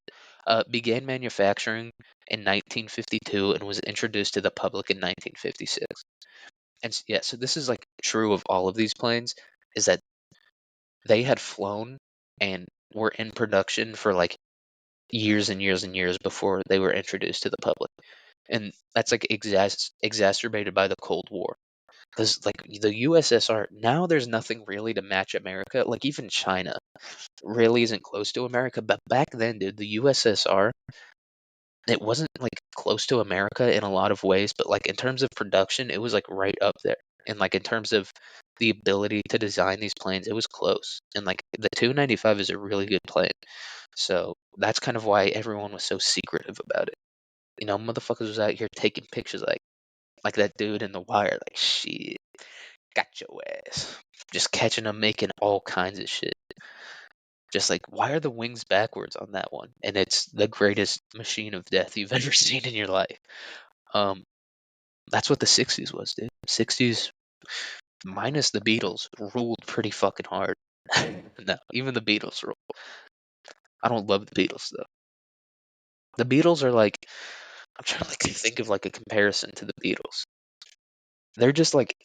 Began manufacturing in 1952 and was introduced to the public in 1956. And yeah, so this is like true of all of these planes, is that they had flown and were in production for like years and years and years before they were introduced to the public. And that's like exacerbated by the Cold War. Because like the USSR, now there's nothing really to match America. Like even China really isn't close to America. But back then, dude, the USSR, it wasn't like close to America in a lot of ways, but like in terms of production, it was like right up there. And like in terms of the ability to design these planes, it was close. And like the 295 is a really good plane. So that's kind of why everyone was so secretive about it. You know, motherfuckers was out here taking pictures like that dude in The Wire, like shit, got your ass. Just catching them making all kinds of shit. Just like, why are the wings backwards on that one? And it's the greatest machine of death you've ever seen in your life. Um, that's what the '60s was, dude. '60s minus the Beatles ruled pretty fucking hard. No, even the Beatles rule. I don't love the Beatles though. The Beatles are like, I'm trying to like think of like a comparison to the Beatles. They're just like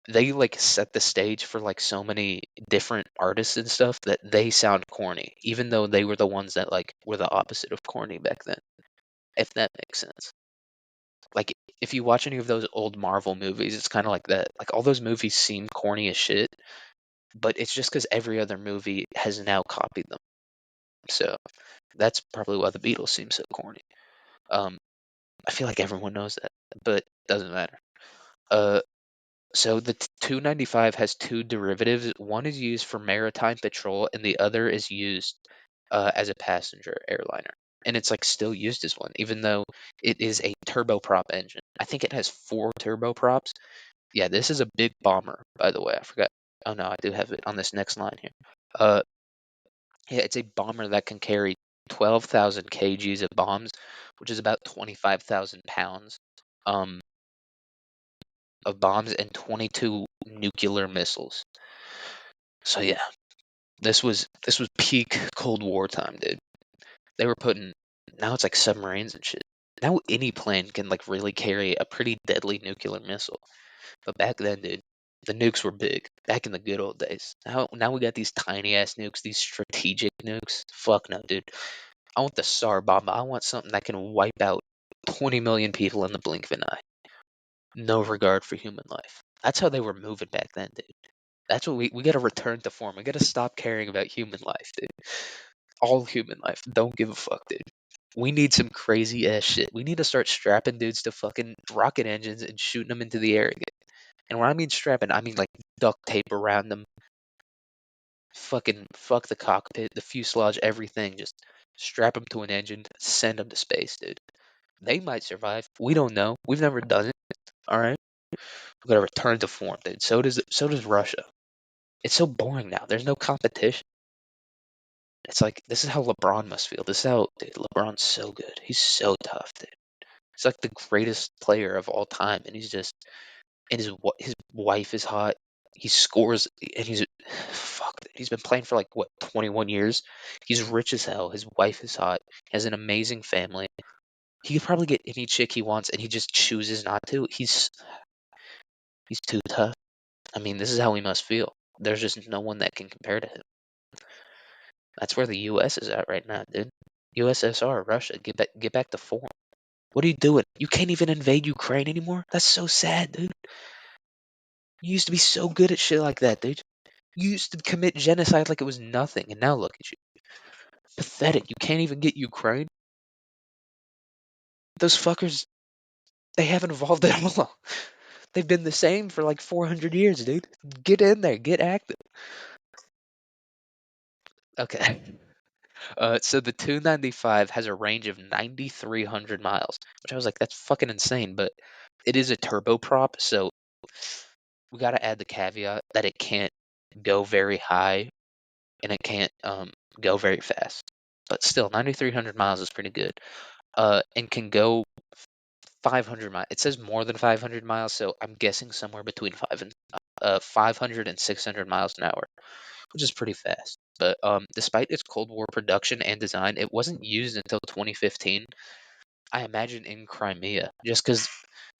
they like set the stage for like so many different artists and stuff that they sound corny, even though they were the ones that like were the opposite of corny back then. If that makes sense. Like if you watch any of those old Marvel movies, it's kind of like that. Like all those movies seem corny as shit, but it's just because every other movie has now copied them. So that's probably why the Beatles seem so corny. Um, I feel like everyone knows that, but doesn't matter. Uh, so the 295 has two derivatives. One is used for maritime patrol, and the other is used as a passenger airliner. And it's like still used as one, even though it is a turboprop engine. I think it has 4 turboprops. Yeah, this is a big bomber, by the way. I forgot. Oh no, I do have it on this next line here. Uh, yeah, it's a bomber that can carry 12,000 kgs of bombs, which is about 25,000 pounds um, of bombs and 22 nuclear missiles. So yeah, this was peak Cold War time, dude. They were putting now it's like submarines and shit. Now any plane can like really carry a pretty deadly nuclear missile. But back then, dude, The nukes were big back in the good old days. Now we got these tiny ass nukes, these strategic nukes. Fuck no, dude. I want the SAR bomb. I want something that can wipe out 20 million people in the blink of an eye. No regard for human life. That's how they were moving back then, dude. That's what we got to return to form. We got to stop caring about human life, dude. All human life. Don't give a fuck, dude. We need some crazy ass shit. We need to start strapping dudes to fucking rocket engines and shooting them into the air again. And when I mean strapping, I mean like duct tape around them. Fucking fuck the cockpit, the fuselage, everything. Just strap them to an engine, send them to space, dude. They might survive. We don't know. We've never done it. All right. We gotta return to form, dude. So does Russia. It's so boring now. There's no competition. It's like this is how LeBron must feel. This is how, dude. LeBron's so good. He's so tough, dude. He's like the greatest player of all time, and he's just and his wife is hot. He scores, and he's fuck. Dude, he's been playing for like what 21 years. He's rich as hell. His wife is hot. He has an amazing family. He could probably get any chick he wants, and he just chooses not to. He's too tough. I mean, this is how we must feel. There's just no one that can compare to him. That's where the U.S. is at right now, dude. USSR, Russia, get back to form. What are you doing? You can't even invade Ukraine anymore? That's so sad, dude. You used to be so good at shit like that, dude. You used to commit genocide like it was nothing, and now look at you. Pathetic. You can't even get Ukraine? Those fuckers, they haven't evolved at all. They've been the same for like 400 years, dude. Get in there, get active. Okay. So the 295 has a range of 9,300 miles, which I was like, that's fucking insane. But it is a turboprop, so we got to add the caveat that it can't go very high and it can't go very fast. But still, 9,300 miles is pretty good. And can go 500 miles. It says more than 500 miles, so I'm guessing somewhere between 500 and 600 miles an hour, which is pretty fast. But despite its Cold War production and design, it wasn't used until 2015. I imagine in Crimea, just because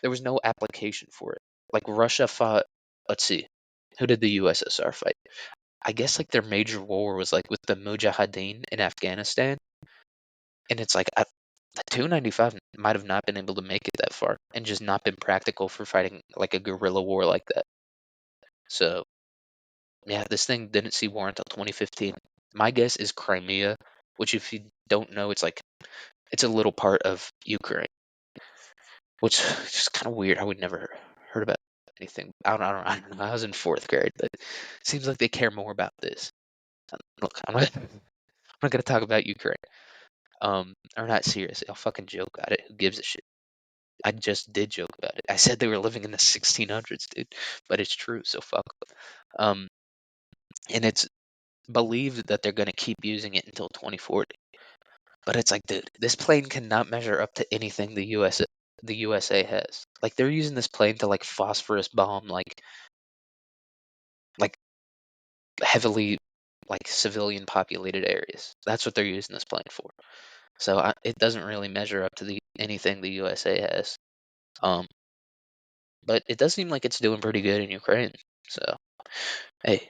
there was no application for it. Like Russia fought. Let's see, who did the USSR fight? I guess like their major war was like with the Mujahideen in Afghanistan, and it's like the 295 might have not been able to make it that far, and just not been practical for fighting like a guerrilla war like that. So yeah, this thing didn't see war until 2015. My guess is Crimea, which if you don't know, it's a little part of Ukraine, which is just kind of weird. I would never heard about anything. I don't know. I was in fourth grade, but it seems like they care more about this. Look, I'm not gonna talk about Ukraine. Or not seriously. I'll fucking joke about it. Who gives a shit? I just did joke about it. I said they were living in the 1600s, dude, but it's true. So fuck. Um, and it's believed that they're gonna keep using it until 2040. But it's like, dude, this plane cannot measure up to anything the USA has. Like they're using this plane to like phosphorus bomb like heavily like civilian populated areas. That's what they're using this plane for. So it doesn't really measure up to anything the USA has. Um, but it does seem like it's doing pretty good in Ukraine. So hey,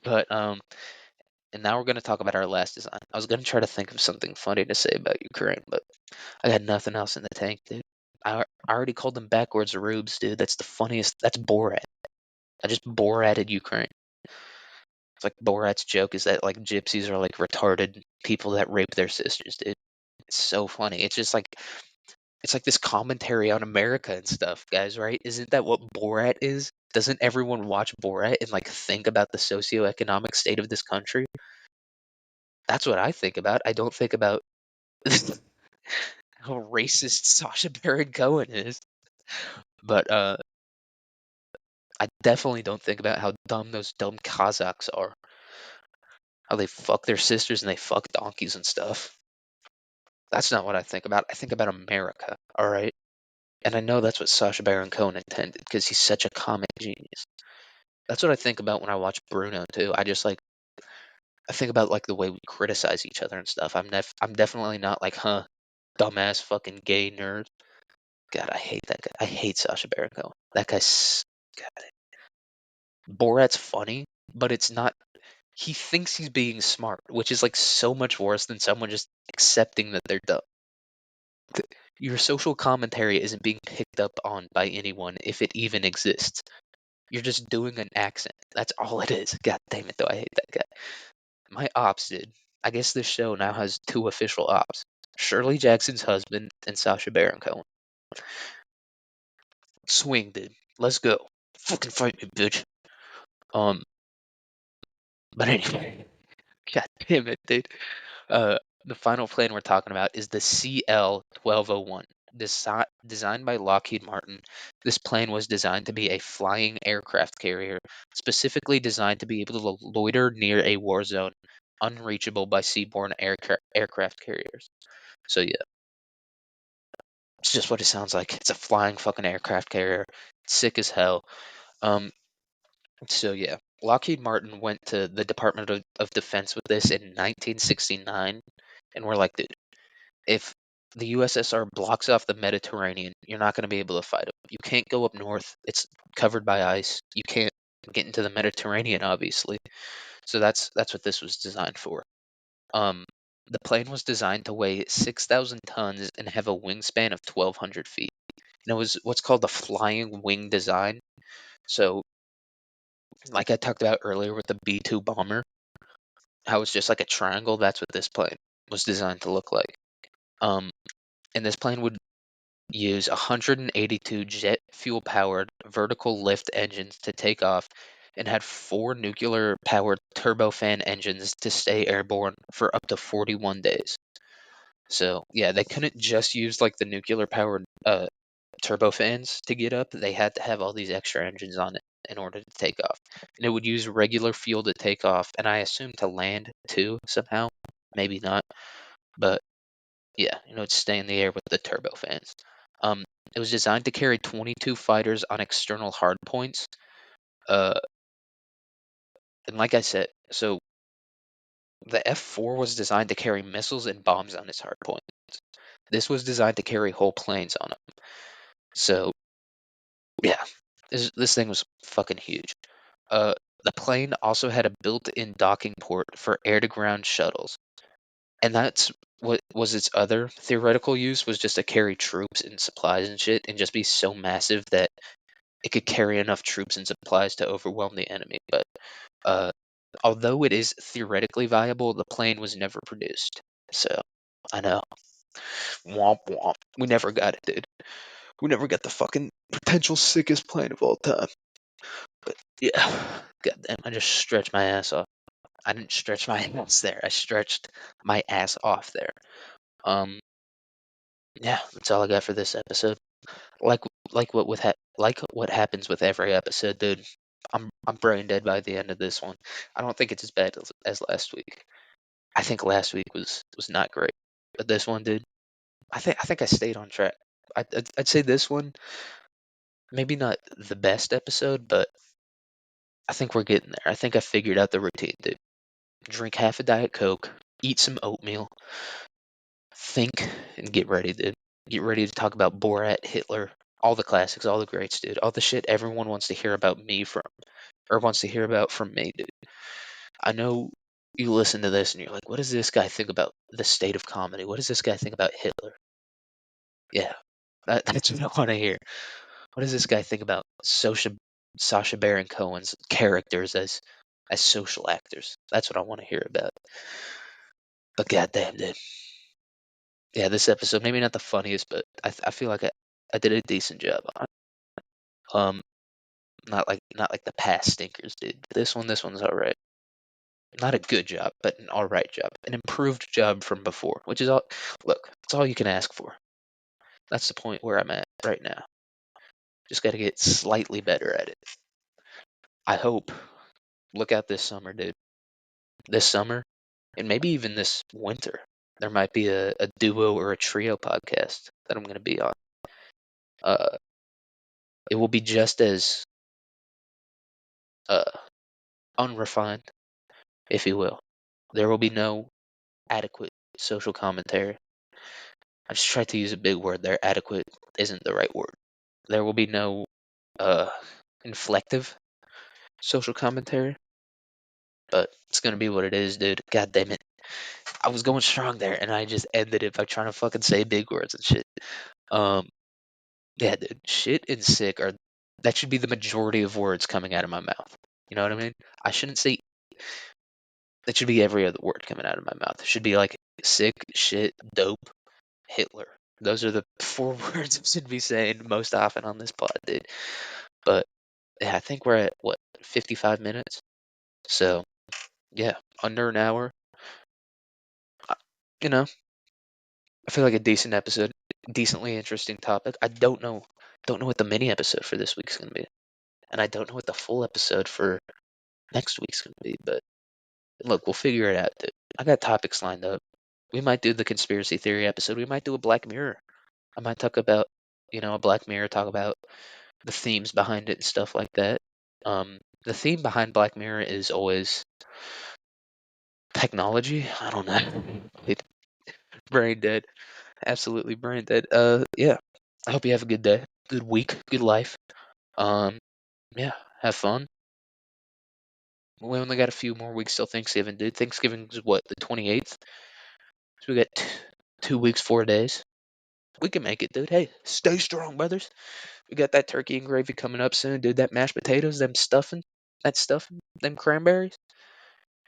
but and now we're gonna talk about our last design. I was gonna try to think of something funny to say about Ukraine, but I got nothing else in the tank, dude. I already called them backwards rubes, dude. That's the funniest. That's Borat. I just Borated Ukraine. It's like Borat's joke is that like gypsies are like retarded people that rape their sisters, dude. It's so funny. It's like this commentary on America and stuff, guys, right? Isn't that what Borat is? Doesn't everyone watch Borat and like think about the socioeconomic state of this country? That's what I think about. I don't think about how racist Sacha Baron Cohen is. But I definitely don't think about how dumb those dumb Kazakhs are. How they fuck their sisters and they fuck donkeys and stuff. That's not what I think about. I think about America, all right? And I know that's what Sacha Baron Cohen intended because he's such a comic genius. That's what I think about when I watch Bruno too. I think about like the way we criticize each other and stuff. I'm definitely not like, dumbass fucking gay nerd. God, I hate that guy. I hate Sacha Baron Cohen. That guy's Borat's funny, but it's not. He thinks he's being smart, which is like so much worse than someone just accepting that they're dumb. Your social commentary isn't being picked up on by anyone if it even exists. You're just doing an accent. That's all it is. God damn it, though. I hate that guy. My ops did. I guess this show now has two official ops: Shirley Jackson's husband and Sacha Baron Cohen. Swing, dude. Let's go. Fucking fight me, bitch. Um, but anyway, god damn it, dude. Uh, the final plane we're talking about is the CL-1201. Designed by Lockheed Martin, this plane was designed to be a flying aircraft carrier, specifically designed to be able to loiter near a war zone, unreachable by seaborne aircraft carriers. So yeah, it's just what it sounds like. It's a flying fucking aircraft carrier. It's sick as hell. Um, so yeah, Lockheed Martin went to the Department of Defense with this in 1969, and we're like, dude, if the USSR blocks off the Mediterranean, you're not going to be able to fight them. You can't go up north; it's covered by ice. You can't get into the Mediterranean, obviously. So that's what this was designed for. Um, the plane was designed to weigh 6,000 tons and have a wingspan of 1,200 feet. And it was what's called the flying wing design. So, like I talked about earlier with the B-2 bomber, how it's just like a triangle. That's what this plane was designed to look like. Um, and this plane would use 182 jet fuel powered vertical lift engines to take off and had four nuclear powered turbofan engines to stay airborne for up to 41 days. So, yeah, they couldn't just use like the nuclear powered turbofans to get up. They had to have all these extra engines on it in order to take off. And it would use regular fuel to take off, and I assume to land too somehow. Maybe not. But yeah, it'd stay in the air with the turbofans. Um, it was designed to carry 22 fighters on external hardpoints. Uh, and like I said, so the F-4 was designed to carry missiles and bombs on its hardpoints. This was designed to carry whole planes on them. So yeah, this thing was fucking huge. Uh, the plane also had a built-in docking port for air-to-ground shuttles, and that's what was its other theoretical use, was just to carry troops and supplies and shit, and just be so massive that it could carry enough troops and supplies to overwhelm the enemy. But uh, although it is theoretically viable, the plane was never produced. So I know, womp womp. We never got it, dude. We never got the fucking potential sickest plane of all time. But yeah, goddamn, I just stretched my ass off. I didn't stretch my ass there. I stretched my ass off there. Um, yeah, that's all I got for this episode. Like like what happens with every episode, dude. I'm brain dead by the end of this one. I don't think it's as bad as last week. I think last week was not great, but this one, dude, I think I stayed on track. I'd say this one maybe not the best episode, but I think we're getting there. I think I figured out the routine, dude. Drink half a Diet Coke, eat some oatmeal, think, and get ready, dude. Get ready to talk about Borat, Hitler, all the classics, all the greats, dude. All the shit everyone wants to hear about me from, or wants to hear about from me, dude. I know you listen to this and you're like, what does this guy think about the state of comedy? What does this guy think about Hitler? Yeah, that's what I want to hear. What does this guy think about Sacha Baron Cohen's characters as social actors? That's what I want to hear about. But goddamn, dude. Yeah, this episode maybe not the funniest, but I feel like I did a decent job on it. Not like the past stinkers did. This one's all right. Not a good job, but an all right job, an improved job from before, which is all. Look, it's all you can ask for. That's the point where I'm at right now. Just got to get slightly better at it. I hope. Look out this summer, dude. This summer, and maybe even this winter, there might be a duo or a trio podcast that I'm going to be on. Uh, it will be just as uh, unrefined, if you will. There will be no adequate social commentary. I just tried to use a big word there. Adequate isn't the right word. There will be no uh, inflective social commentary, but it's gonna be what it is, dude. God damn it. I was going strong there, and I just ended it by trying to fucking say big words and shit. Um, yeah, dude, shit and sick are that should be the majority of words coming out of my mouth. You know what I mean? I shouldn't say that should be every other word coming out of my mouth. It should be like sick, shit, dope, Hitler. Those are the four words I should be saying most often on this pod, dude. But yeah, I think we're at what 55 minutes. So yeah, under an hour. Uh, You know, I feel like a decent episode, decently interesting topic. I don't know what the mini episode for this week's gonna be, and I don't know what the full episode for next week's gonna be. But look, we'll figure it out, dude. I got topics lined up. We might do the conspiracy theory episode. We might do a Black Mirror. I might talk about, a Black Mirror, talk about the themes behind it and stuff like that. The theme behind Black Mirror is always technology. I don't know. Brain dead. Absolutely brain dead. Yeah. I hope you have a good day, good week, good life. Um, yeah, have fun. We only got a few more weeks till Thanksgiving, dude. Thanksgiving is what, the 28th? So we got 2 weeks, 4 days. We can make it, dude. Hey, stay strong, brothers. We got that turkey and gravy coming up soon, dude. That mashed potatoes, that stuffing, them cranberries.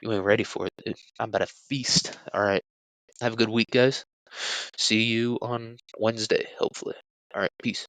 You ain't ready for it, dude. I'm about to feast. All right. Have a good week, guys. See you on Wednesday, hopefully. All right. Peace.